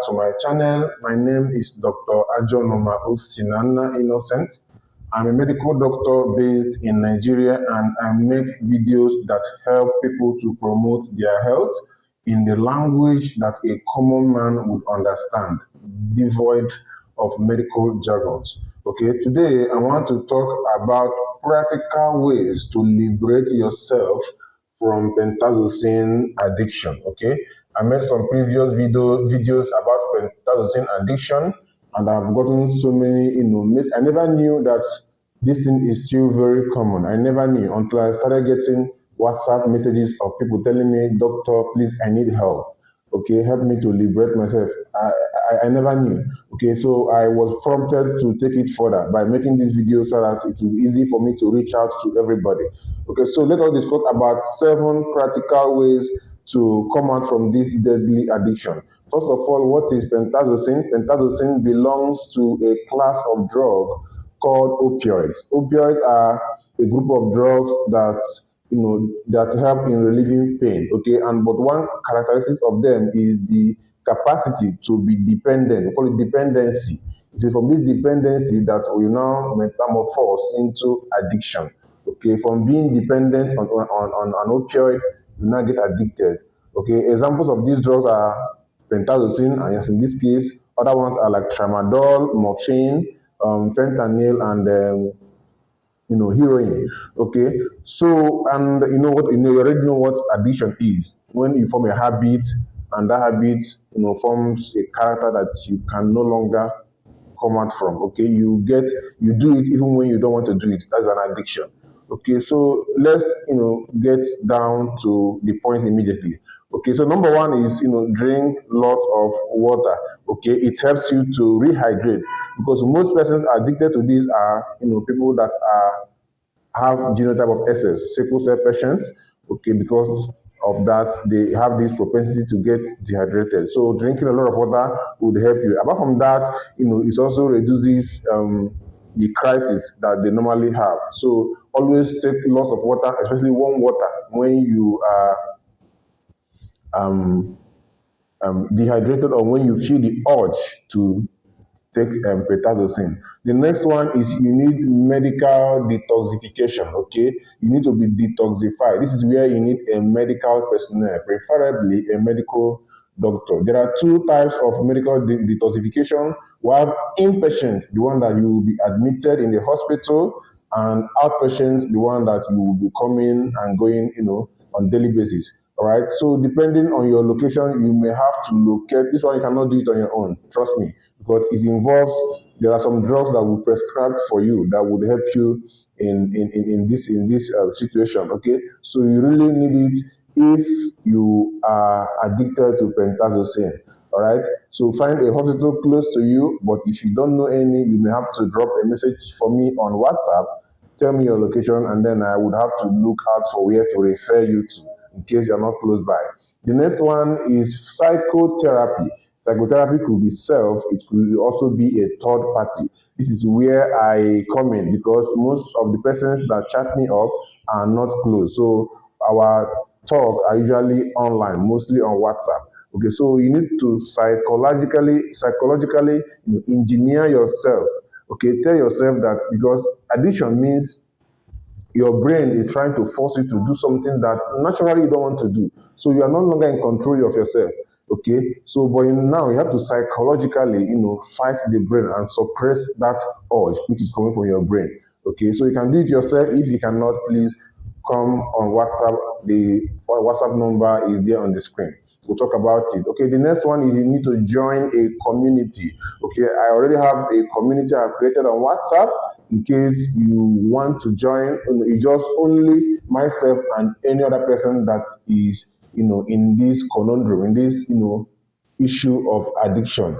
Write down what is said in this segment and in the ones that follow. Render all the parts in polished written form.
to my channel. My name is Dr. Ajonoma Osinana Innocent. I'm a medical doctor based in Nigeria, and I make videos that help people to promote their health in the language that a common man would understand, devoid of medical jargons. Okay, today I want to talk about practical ways to liberate yourself from pentazocine addiction. Okay, I made some previous videos about pentazocine addiction, and I've gotten so many, I never knew that this thing is still very common. I never knew until I started getting WhatsApp messages of people telling me, "Doctor, please, I need help. Okay, help me to liberate myself." I never knew. Okay, so I was prompted to take it further by making this video so that it will be easy for me to reach out to everybody. Okay, so let us discuss about 7 practical ways to come out from this deadly addiction. First of all, what is pentazocine? Pentazocine belongs to a class of drug called opioids. Opioids are a group of drugs that help in relieving pain. Okay, and but one characteristic of them is the capacity to be dependent. We call it dependency. It is from this dependency that we now metamorphose into addiction. Okay, from being dependent on an opioid, you now get addicted. Okay, examples of these drugs are pentazocine, and yes, in this case, other ones are like tramadol, morphine, fentanyl, and heroin. Okay, so and you already know what addiction is. When you form a habit, and that habit forms a character that you can no longer come out from. Okay, you do it even when you don't want to do it. That's an addiction. Okay, so let's get down to the point immediately. Okay, so number one is drink lots of water. Okay, it helps you to rehydrate, because most persons addicted to these are people that have genotype of SS, sickle cell patients. Okay, because of that, they have this propensity to get dehydrated. So drinking a lot of water would help you. Apart from that, it also reduces the crisis that they normally have. So always take lots of water, especially warm water, when you are dehydrated, or when you feel the urge to take pentazocine. The next one is you need medical detoxification. Okay, you need to be detoxified. This is where you need a medical personnel, preferably a medical doctor. There are 2 types of medical detoxification. We have inpatient, the one that you will be admitted in the hospital, and outpatient, the one that you will be coming and going on daily basis. All right, so depending on your location, you may have to locate. This one you cannot do it on your own, trust me, because there are some drugs that will be prescribed for you that would help you in this situation. Okay, so you really need it if you are addicted to pentazocine. All right, so find a hospital close to you, but if you don't know any, you may have to drop a message for me on WhatsApp. Tell me your location, and then I would have to look out for where to refer you to, in case you're not close by. The next one is psychotherapy. Psychotherapy could be self, it could also be a third party. This is where I come in, because most of the persons that chat me up are not close. So our talk are usually online, mostly on WhatsApp. Okay, so you need to psychologically engineer yourself. Okay, tell yourself that, because addiction means your brain is trying to force you to do something that naturally you don't want to do. So you are no longer in control of yourself. Okay, so but now you have to psychologically, fight the brain and suppress that urge which is coming from your brain. Okay, so you can do it yourself. If you cannot, please come on WhatsApp. The WhatsApp number is there on the screen. We'll talk about it. Okay, the next one is you need to join a community. Okay, I already have a community I've created on WhatsApp. In case you want to join, it's just only myself and any other person that is in this conundrum, in this issue of addiction.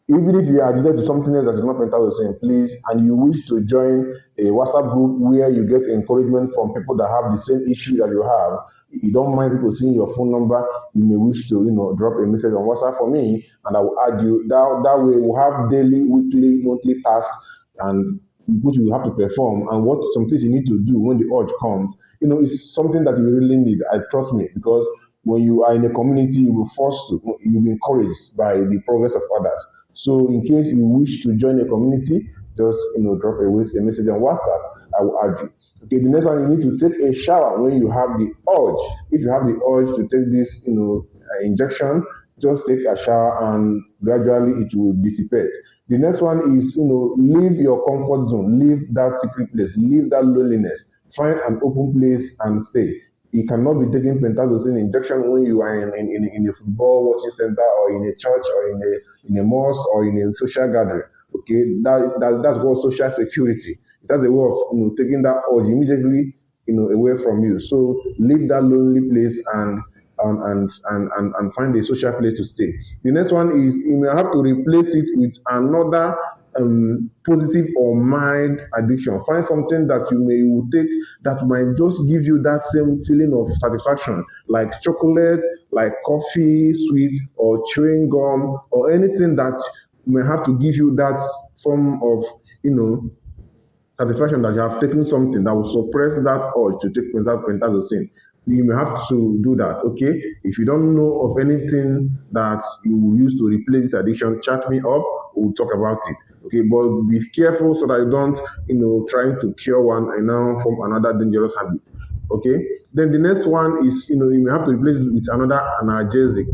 Even if you are addicted to something else that is not pentazocine, please, and you wish to join a WhatsApp group where you get encouragement from people that have the same issue that you have, you don't mind people seeing your phone number, you may wish to drop a message on WhatsApp for me, and I will add you. That way we'll have daily, weekly, monthly tasks, and what you have to perform, and some things you need to do when the urge comes. It's something that you really need. Trust me, because when you are in a community, you'll be encouraged by the progress of others. So in case you wish to join a community, just drop a message on WhatsApp. I will add you. Okay, the next one, you need to take a shower when you have the urge. If you have the urge to take this injection, just take a shower and gradually it will dissipate. The next one is, leave your comfort zone, leave that secret place, leave that loneliness, find an open place and stay. You cannot be taking pentazocine injection when you are in a football watching center or in a church or in a mosque or in a social gathering. Okay, that's what social security. That's a way of taking that urge immediately away from you. So leave that lonely place and find a social place to stay. The next one is you may have to replace it with another positive or mild addiction. Find something that you will take that might just give you that same feeling of satisfaction, like chocolate, like coffee, sweet, or chewing gum, or anything that may have to give you that form of satisfaction that you have taken something that will suppress that urge to take pentazocine. You may have to do that, okay? If you don't know of anything that you will use to replace this addiction, chat me up, we'll talk about it, okay? But be careful so that you don't, trying to cure one and now form another dangerous habit, okay? Then the next one is, you may have to replace it with another analgesic.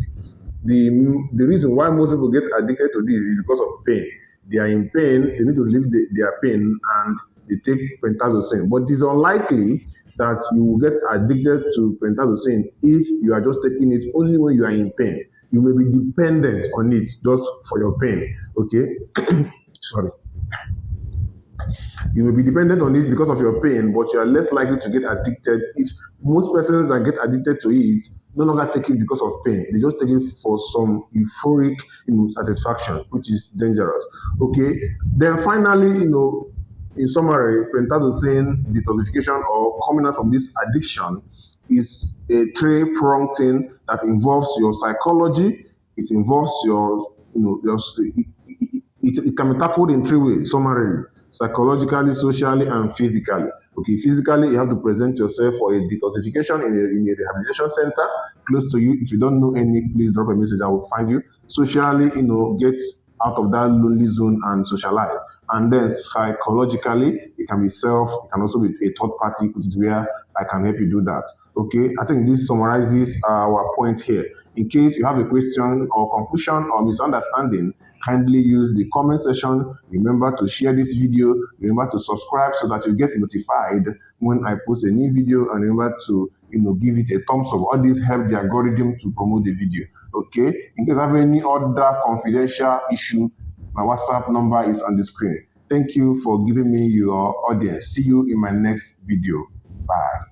The reason why most people get addicted to this is because of pain. They are in pain, they need to relieve their pain, and they take pentazocine. But it's unlikely that you will get addicted to pentazocine if you are just taking it only when you are in pain. You may be dependent on it just for your pain, okay? Sorry. You may be dependent on it because of your pain, but you are less likely to get addicted if most persons that get addicted to it no longer take it because of pain. They just take it for some euphoric satisfaction, which is dangerous. Okay. Then finally, in summary, pentazocine detoxification or coming out from this addiction is a three-pronged thing that involves your psychology, it involves it can be tackled in three ways, summarily: psychologically, socially, and physically. Okay, physically, you have to present yourself for a detoxification in a rehabilitation center close to you. If you don't know any, please drop a message, I will find you. Socially, get out of that lonely zone and socialize. And then psychologically, it can be self, it can also be a third party, which is where I can help you do that. Okay, I think this summarizes our point here. In case you have a question or confusion or misunderstanding, kindly use the comment section. Remember to share this video. Remember to subscribe so that you get notified when I post a new video, and remember to give it a thumbs up. All this help the algorithm to promote the video. Okay, in case you have any other confidential issue, my WhatsApp number is on the screen. Thank you for giving me your audience. See you in my next video. Bye.